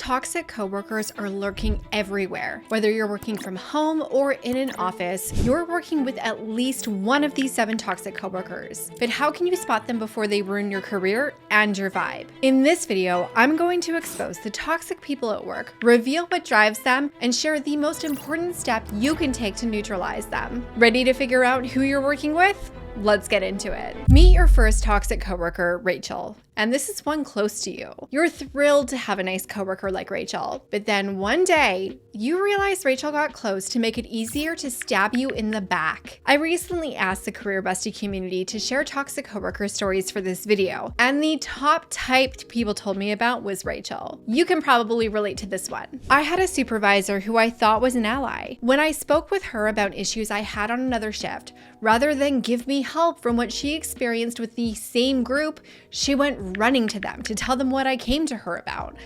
Toxic coworkers are lurking everywhere. Whether you're working from home or in an office, you're working with at least one of these 7 toxic coworkers. But how can you spot them before they ruin your career and your vibe? In this video, I'm going to expose the toxic people at work, reveal what drives them, and share the most important step you can take to neutralize them. Ready to figure out who you're working with? Let's get into it. Meet your first toxic coworker, Rachel. And this is one close to you. You're thrilled to have a nice coworker like Rachel, but then one day, you realize Rachel got close to make it easier to stab you in the back. I recently asked the Career Bestie community to share toxic coworker stories for this video, and the top typed people told me about was Rachel. You can probably relate to this one. I had a supervisor who I thought was an ally. When I spoke with her about issues I had on another shift, rather than give me help from what she experienced with the same group, she went running to them to tell them what I came to her about.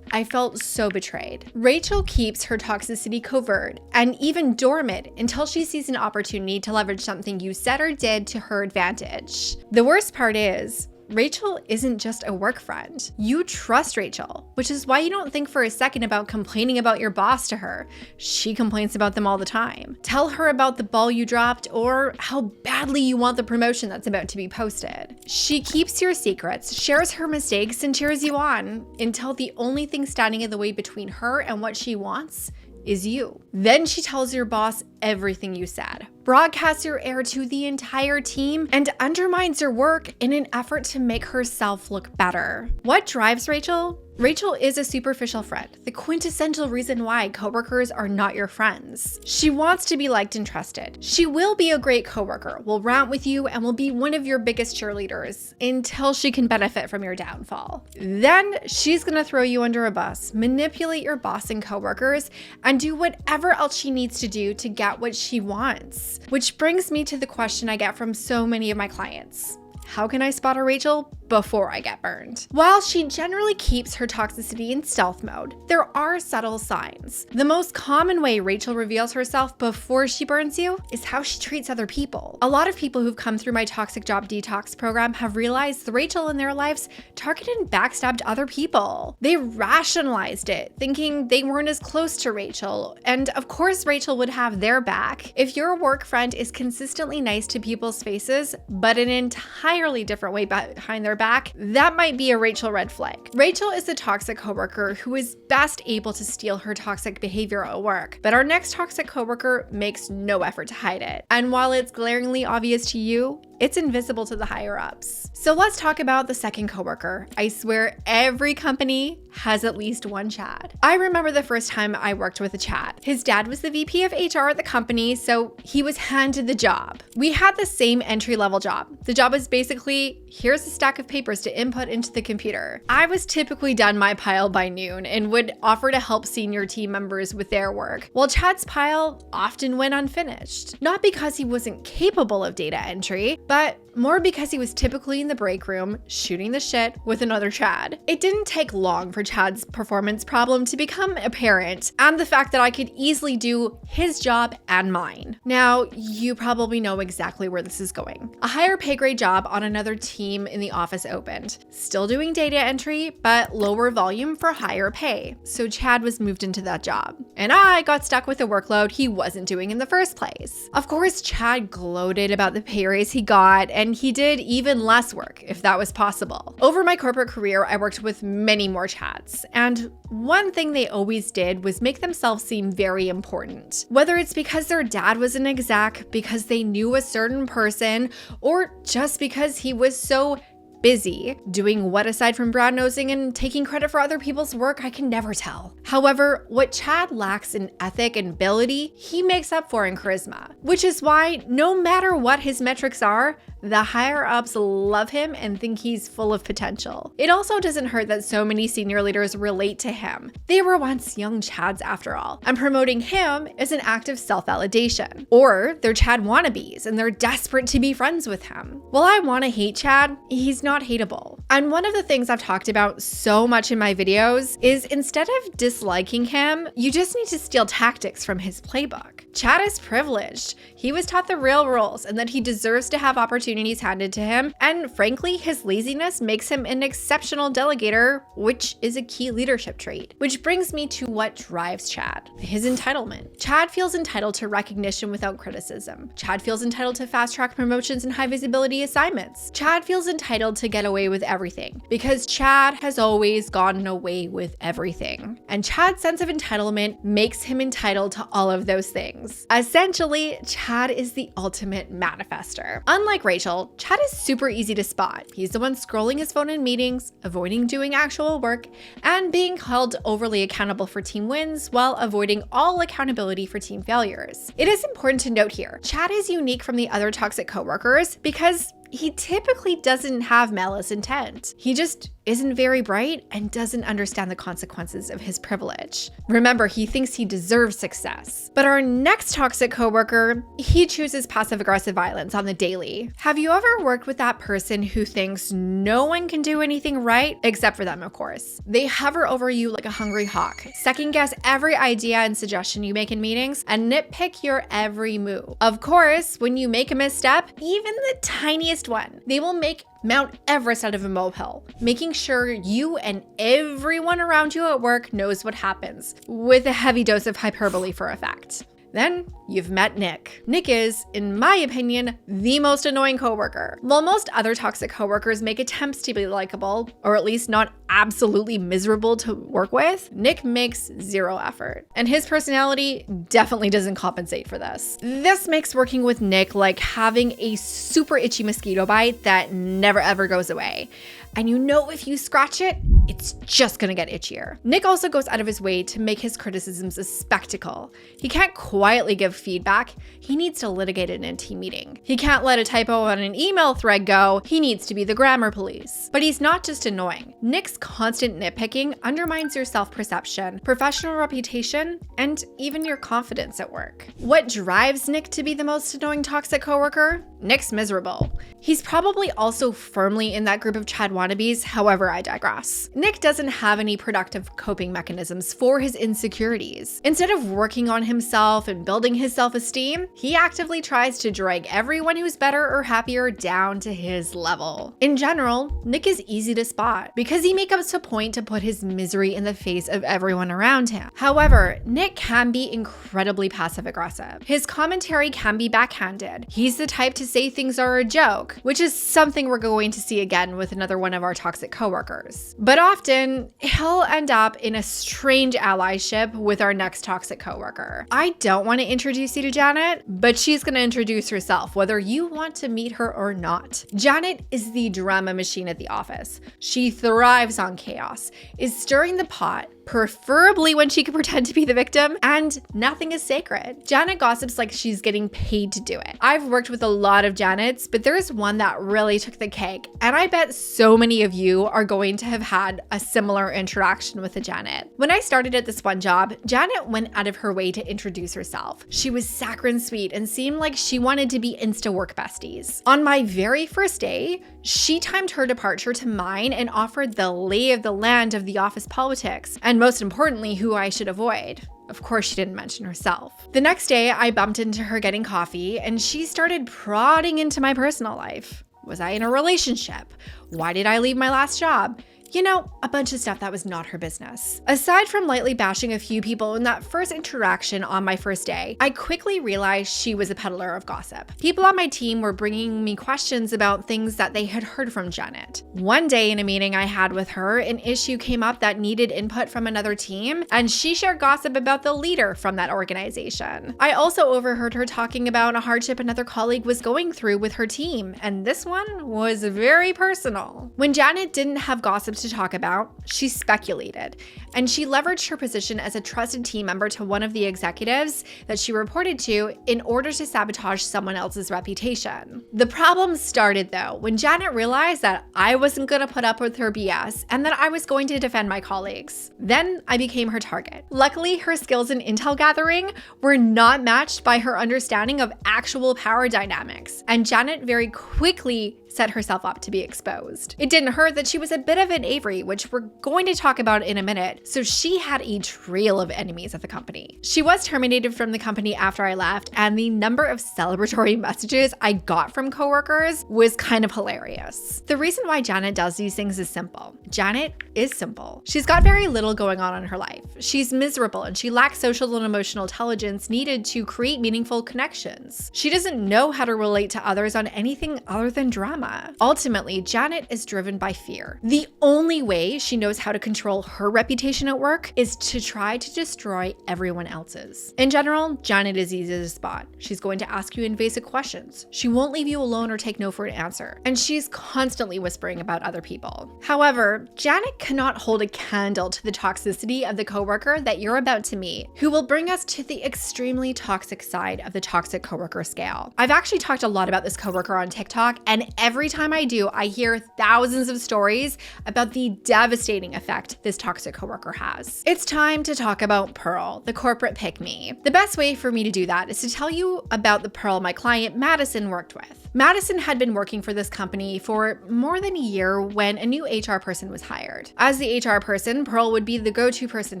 I felt so betrayed. Rachel keeps her toxicity covert and even dormant until she sees an opportunity to leverage something you said or did to her advantage. The worst part is, Rachel isn't just a work friend. You trust Rachel, which is why you don't think for a second about complaining about your boss to her. She complains about them all the time. Tell her about the ball you dropped or how badly you want the promotion that's about to be posted. She keeps your secrets, shares her mistakes, and cheers you on until the only thing standing in the way between her and what she wants is you. Then she tells your boss everything you said, broadcasts your error to the entire team, and undermines your work in an effort to make herself look better. What drives Rachel? Rachel is a superficial friend, the quintessential reason why coworkers are not your friends. She wants to be liked and trusted. She will be a great coworker, will rant with you, and will be one of your biggest cheerleaders until she can benefit from your downfall. Then she's gonna throw you under a bus, manipulate your boss and coworkers, and do whatever else she needs to do to get what she wants. Which brings me to the question I get from so many of my clients. How can I spot a Rachel before I get burned? While she generally keeps her toxicity in stealth mode, there are subtle signs. The most common way Rachel reveals herself before she burns you is how she treats other people. A lot of people who've come through my toxic job detox program have realized the Rachel in their lives targeted and backstabbed other people. They rationalized it, thinking they weren't as close to Rachel, and of course Rachel would have their back. If your work friend is consistently nice to people's faces, but in an entirely different way behind their back, that might be a Rachel red flag. Rachel is a toxic coworker who is best able to steal her toxic behavior at work, but our next toxic coworker makes no effort to hide it. And while it's glaringly obvious to you, it's invisible to the higher ups. So let's talk about the second coworker. I swear every company has at least one Chad. I remember the first time I worked with a Chad. His dad was the VP of HR at the company, so he was handed the job. We had the same entry-level job. The job was basically, here's a stack of papers to input into the computer. I was typically done my pile by noon and would offer to help senior team members with their work, while Chad's pile often went unfinished. Not because he wasn't capable of data entry, but more because he was typically in the break room shooting the shit with another Chad. It didn't take long for Chad's performance problem to become apparent, and the fact that I could easily do his job and mine. Now, you probably know exactly where this is going. A higher pay grade job on another team in the office opened. Still doing data entry, but lower volume for higher pay. So Chad was moved into that job. And I got stuck with a workload he wasn't doing in the first place. Of course, Chad gloated about the pay raise he got, and he did even less work if that was possible. Over my corporate career, I worked with many more Chads, and one thing they always did was make themselves seem very important. Whether it's because their dad was an exec, because they knew a certain person, or just because he was so busy doing what aside from brown nosing and taking credit for other people's work, I can never tell. However, what Chad lacks in ethic and ability, he makes up for in charisma, which is why no matter what his metrics are, the higher ups love him and think he's full of potential. It also doesn't hurt that so many senior leaders relate to him. They were once young Chads after all, and promoting him is an act of self-validation. Or they're Chad wannabes and they're desperate to be friends with him. While I want to hate Chad, he's not hateable. And one of the things I've talked about so much in my videos is instead of disliking him, you just need to steal tactics from his playbook. Chad is privileged. He was taught the real rules and that he deserves to have opportunities opportunities handed to him, and frankly, his laziness makes him an exceptional delegator, which is a key leadership trait. Which brings me to what drives Chad: his entitlement. Chad feels entitled to recognition without criticism. Chad feels entitled to fast-track promotions and high-visibility assignments. Chad feels entitled to get away with everything because Chad has always gotten away with everything. And Chad's sense of entitlement makes him entitled to all of those things. Essentially, Chad is the ultimate manifester. Unlike Rachel, Chad is super easy to spot. He's the one scrolling his phone in meetings, avoiding doing actual work, and being held overly accountable for team wins while avoiding all accountability for team failures. It is important to note here, Chad is unique from the other toxic coworkers because he typically doesn't have malice intent. He just isn't very bright and doesn't understand the consequences of his privilege. Remember, he thinks he deserves success. But our next toxic coworker, he chooses passive-aggressive violence on the daily. Have you ever worked with that person who thinks no one can do anything right, except for them, of course? They hover over you like a hungry hawk, second-guess every idea and suggestion you make in meetings, and nitpick your every move. Of course, when you make a misstep, even the tiniest one, they will make Mount Everest out of a molehill, making sure you and everyone around you at work knows what happens, with a heavy dose of hyperbole for effect. Then you've met Nick. Nick is, in my opinion, the most annoying coworker. While most other toxic coworkers make attempts to be likable, or at least not absolutely miserable to work with, Nick makes zero effort. And his personality definitely doesn't compensate for this. This makes working with Nick like having a super itchy mosquito bite that never ever goes away. And you know if you scratch it, it's just gonna get itchier. Nick also goes out of his way to make his criticisms a spectacle. He can't quietly give feedback, he needs to litigate it in a team meeting. He can't let a typo on an email thread go, he needs to be the grammar police. But he's not just annoying. Nick's constant nitpicking undermines your self-perception, professional reputation, and even your confidence at work. What drives Nick to be the most annoying toxic coworker? Nick's miserable. He's probably also firmly in that group of Chad wannabes, however, I digress. Nick doesn't have any productive coping mechanisms for his insecurities. Instead of working on himself and building his self-esteem, he actively tries to drag everyone who's better or happier down to his level. In general, Nick is easy to spot because he makes a point to put his misery in the face of everyone around him. However, Nick can be incredibly passive-aggressive. His commentary can be backhanded. He's the type to say things are a joke, which is something we're going to see again with another one of our toxic coworkers. But often, he'll end up in a strange allyship with our next toxic coworker. I don't want to introduce you to Janet, but she's going to introduce herself, whether you want to meet her or not. Janet is the drama machine at the office. She thrives on chaos, is stirring the pot, preferably when she can pretend to be the victim, and nothing is sacred. Janet gossips like she's getting paid to do it. I've worked with a lot of Janets, but there's one that really took the cake, and I bet so many of you are going to have had a similar interaction with a Janet. When I started at this one job, Janet went out of her way to introduce herself. She was saccharine sweet and seemed like she wanted to be insta-work besties. On my very first day, she timed her departure to mine and offered the lay of the land of the office politics, and most importantly, who I should avoid. Of course, she didn't mention herself. The next day, I bumped into her getting coffee, and she started prodding into my personal life. Was I in a relationship? Why did I leave my last job? You know, a bunch of stuff that was not her business. Aside from lightly bashing a few people in that first interaction on my first day, I quickly realized she was a peddler of gossip. People on my team were bringing me questions about things that they had heard from Janet. One day in a meeting I had with her, an issue came up that needed input from another team, and she shared gossip about the leader from that organization. I also overheard her talking about a hardship another colleague was going through with her team, and this one was very personal. When Janet didn't have gossip to talk about, she speculated, and she leveraged her position as a trusted team member to one of the executives that she reported to in order to sabotage someone else's reputation. The problem started though when Janet realized that I wasn't going to put up with her BS and that I was going to defend my colleagues. Then I became her target. Luckily, her skills in intel gathering were not matched by her understanding of actual power dynamics, and Janet very quickly set herself up to be exposed. It didn't hurt that she was a bit of an Avery, which we're going to talk about in a minute, so she had a trail of enemies at the company. She was terminated from the company after I left, and the number of celebratory messages I got from coworkers was kind of hilarious. The reason why Janet does these things is simple. Janet is simple. She's got very little going on in her life. She's miserable and she lacks social and emotional intelligence needed to create meaningful connections. She doesn't know how to relate to others on anything other than drama. Ultimately, Janet is driven by fear. The only way she knows how to control her reputation at work is to try to destroy everyone else's. In general, Janet is easy to spot. She's going to ask you invasive questions. She won't leave you alone or take no for an answer. And she's constantly whispering about other people. However, Janet cannot hold a candle to the toxicity of the coworker that you're about to meet, who will bring us to the extremely toxic side of the toxic coworker scale. I've actually talked a lot about this coworker on TikTok, and every time I do, I hear thousands of stories about the devastating effect this toxic coworker has. It's time to talk about Pearl, the corporate pick-me. The best way for me to do that is to tell you about the Pearl my client Madison worked with. Madison had been working for this company for more than a year when a new HR person was hired. As the HR person, Pearl would be the go-to person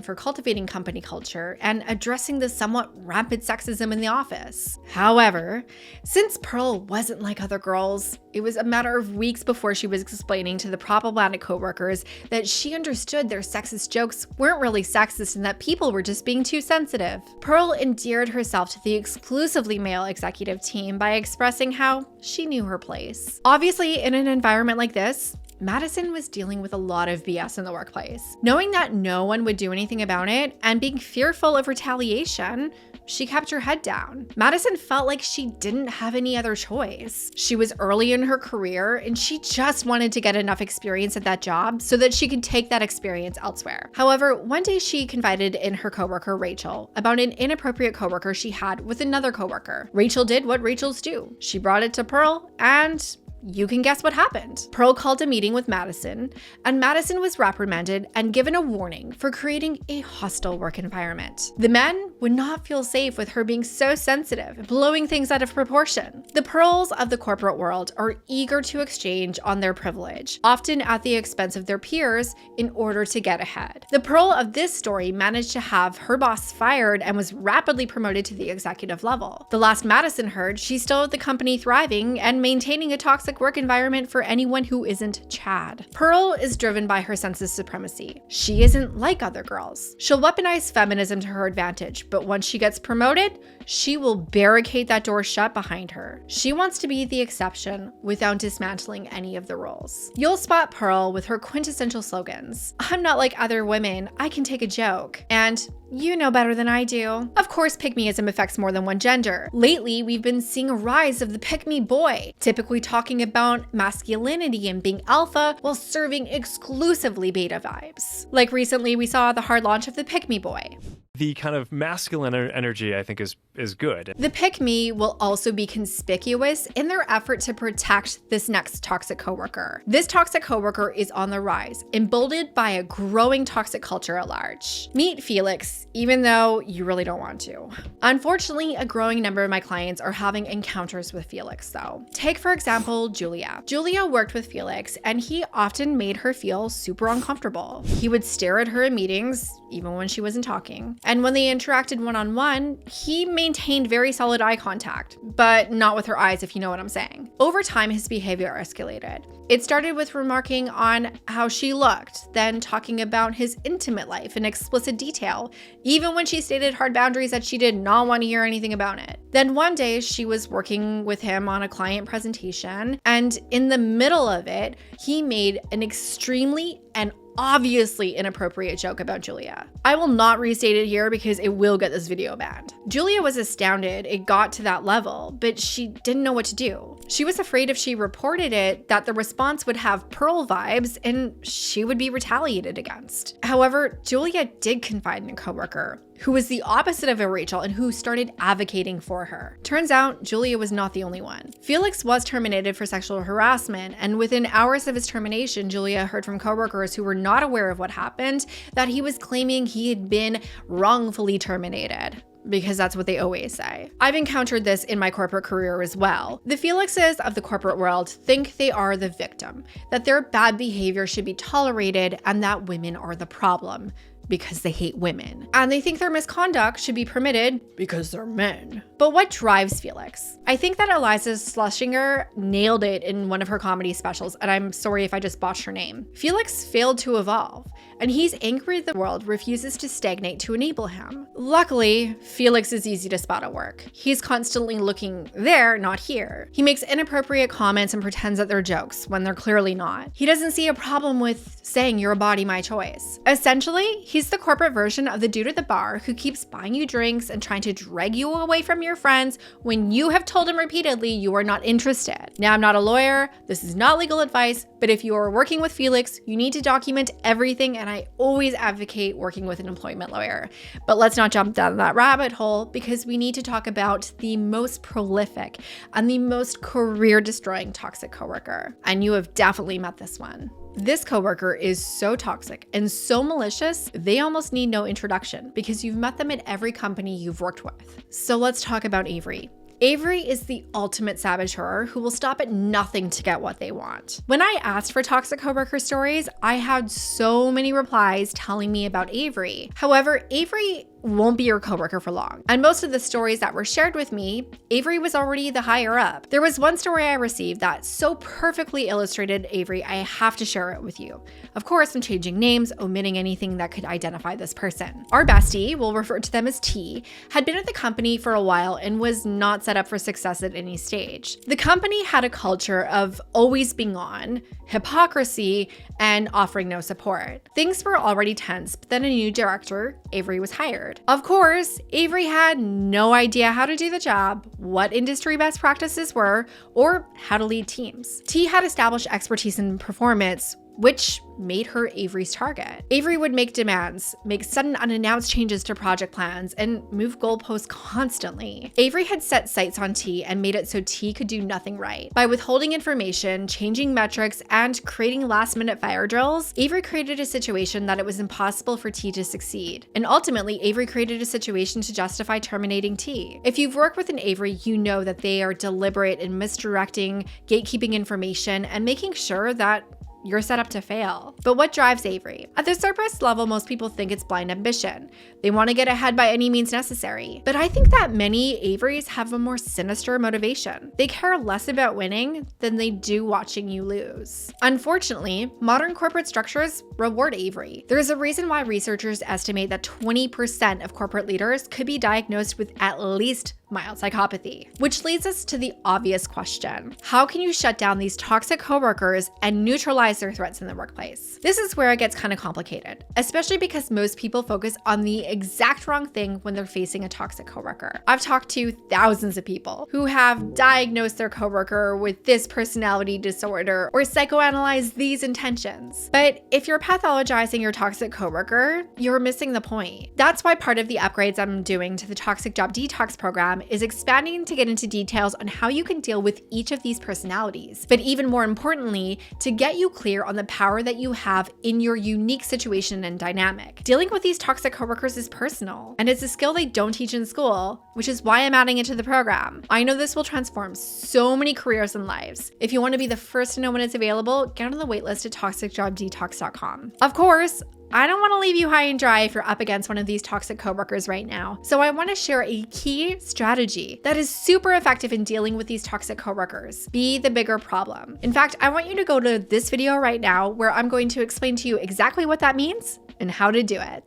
for cultivating company culture and addressing the somewhat rampant sexism in the office. However, since Pearl wasn't like other girls, it was a matter of weeks before she was explaining to the problematic coworkers that she understood their sexist jokes weren't really sexist and that people were just being too sensitive. Pearl endeared herself to the exclusively male executive team by expressing how she knew her place. Obviously, in an environment like this, Madison was dealing with a lot of BS in the workplace. Knowing that no one would do anything about it and being fearful of retaliation, she kept her head down. Madison felt like she didn't have any other choice. She was early in her career and she just wanted to get enough experience at that job so that she could take that experience elsewhere. However, one day she confided in her coworker Rachel about an inappropriate coworker she had with another coworker. Rachel did what Rachels do. She brought it to Pearl, and you can guess what happened. Pearl called a meeting with Madison, and Madison was reprimanded and given a warning for creating a hostile work environment. The men would not feel safe with her being so sensitive, blowing things out of proportion. The Pearls of the corporate world are eager to exchange on their privilege, often at the expense of their peers, in order to get ahead. The Pearl of this story managed to have her boss fired and was rapidly promoted to the executive level. The last Madison heard, she's still at the company thriving and maintaining a toxic work environment for anyone who isn't Chad. Pearl is driven by her sense of supremacy. She isn't like other girls. She'll weaponize feminism to her advantage, but once she gets promoted, she will barricade that door shut behind her. She wants to be the exception without dismantling any of the rules. You'll spot Pearl with her quintessential slogans. I'm not like other women, I can take a joke. And you know better than I do. Of course, pick-meism affects more than one gender. Lately, we've been seeing a rise of the pick-me boy, typically talking about masculinity and being alpha while serving exclusively beta vibes. Like recently, we saw the hard launch of the pick-me boy. The kind of masculine energy, I think, is good. The pick-me will also be conspicuous in their effort to protect this next toxic coworker. This toxic coworker is on the rise, emboldened by a growing toxic culture at large. Meet Felix, even though you really don't want to. Unfortunately, a growing number of my clients are having encounters with Felix, though. Take, for example, Julia. Julia worked with Felix, and he often made her feel super uncomfortable. He would stare at her in meetings, even when she wasn't talking. And when they interacted one-on-one, he maintained very solid eye contact, but not with her eyes, if you know what I'm saying. Over time, his behavior escalated. It started with remarking on how she looked, then talking about his intimate life in explicit detail, even when she stated hard boundaries that she did not want to hear anything about it. Then one day, she was working with him on a client presentation, and in the middle of it, he made an extremely and obviously inappropriate joke about Julia. I will not restate it here because it will get this video banned. Julia was astounded it got to that level, but she didn't know what to do. She was afraid if she reported it that the response would have Pearl vibes and she would be retaliated against. However, Julia did confide in a coworker who was the opposite of a Rachel and who started advocating for her. Turns out, Julia was not the only one. Felix was terminated for sexual harassment, and within hours of his termination, Julia heard from coworkers who were not aware of what happened that he was claiming he had been wrongfully terminated, because that's what they always say. I've encountered this in my corporate career as well. The Felixes of the corporate world think they are the victim, that their bad behavior should be tolerated, and that women are the problem because they hate women. And they think their misconduct should be permitted because they're men. But what drives Felix? I think that Eliza Schlesinger nailed it in one of her comedy specials, and I'm sorry if I just botched her name. Felix failed to evolve, and he's angry the world refuses to stagnate to enable him. Luckily, Felix is easy to spot at work. He's constantly looking there, not here. He makes inappropriate comments and pretends that they're jokes when they're clearly not. He doesn't see a problem with saying your body, my choice. Essentially, he's the corporate version of the dude at the bar who keeps buying you drinks and trying to drag you away from your friends when you have told him repeatedly you are not interested. Now, I'm not a lawyer, this is not legal advice, but if you are working with Felix, you need to document everything, and I always advocate working with an employment lawyer. But let's not jump down that rabbit hole, because we need to talk about the most prolific and the most career-destroying toxic coworker. And you have definitely met this one. This coworker is so toxic and so malicious, they almost need no introduction because you've met them at every company you've worked with. So let's talk about Avery. Avery is the ultimate saboteur who will stop at nothing to get what they want. When I asked for toxic coworker stories, I had so many replies telling me about Avery. However, Avery won't be your coworker for long. And most of the stories that were shared with me, Avery was already the higher up. There was one story I received that so perfectly illustrated Avery, I have to share it with you. Of course, I'm changing names, omitting anything that could identify this person. Our bestie, we'll refer to them as T, had been at the company for a while and was not set up for success at any stage. The company had a culture of always being on, hypocrisy, and offering no support. Things were already tense, but then a new director, Avery, was hired. Of course, Avery had no idea how to do the job, what industry best practices were, or how to lead teams. T had established expertise in performance, which made her Avery's target. Avery would make demands, make sudden unannounced changes to project plans, and move goalposts constantly. Avery had set sights on T and made it so T could do nothing right. By withholding information, changing metrics, and creating last-minute fire drills, Avery created a situation that it was impossible for T to succeed. And ultimately, Avery created a situation to justify terminating T. If you've worked with an Avery, you know that they are deliberate in misdirecting, gatekeeping information, and making sure that you're set up to fail. But what drives Avery? At the surface level, most people think it's blind ambition. They want to get ahead by any means necessary. But I think that many Averys have a more sinister motivation. They care less about winning than they do watching you lose. Unfortunately, modern corporate structures reward Avery. There is a reason why researchers estimate that 20% of corporate leaders could be diagnosed with at least mild psychopathy. Which leads us to the obvious question. How can you shut down these toxic coworkers and neutralize their threats in the workplace? This is where it gets kind of complicated, especially because most people focus on the exact wrong thing when they're facing a toxic coworker. I've talked to thousands of people who have diagnosed their coworker with this personality disorder or psychoanalyzed these intentions. But if you're pathologizing your toxic coworker, you're missing the point. That's why part of the upgrades I'm doing to the Toxic Job Detox program is expanding to get into details on how you can deal with each of these personalities, but even more importantly, to get you clear on the power that you have in your unique situation and dynamic. Dealing with these toxic coworkers is personal, and it's a skill they don't teach in school, which is why I'm adding it to the program. I know this will transform so many careers and lives. If you want to be the first to know when it's available, get on the waitlist at toxicjobdetox.com. Of course, I don't want to leave you high and dry if you're up against one of these toxic coworkers right now. So I want to share a key strategy that is super effective in dealing with these toxic coworkers. Be the bigger problem. In fact, I want you to go to this video right now where I'm going to explain to you exactly what that means and how to do it.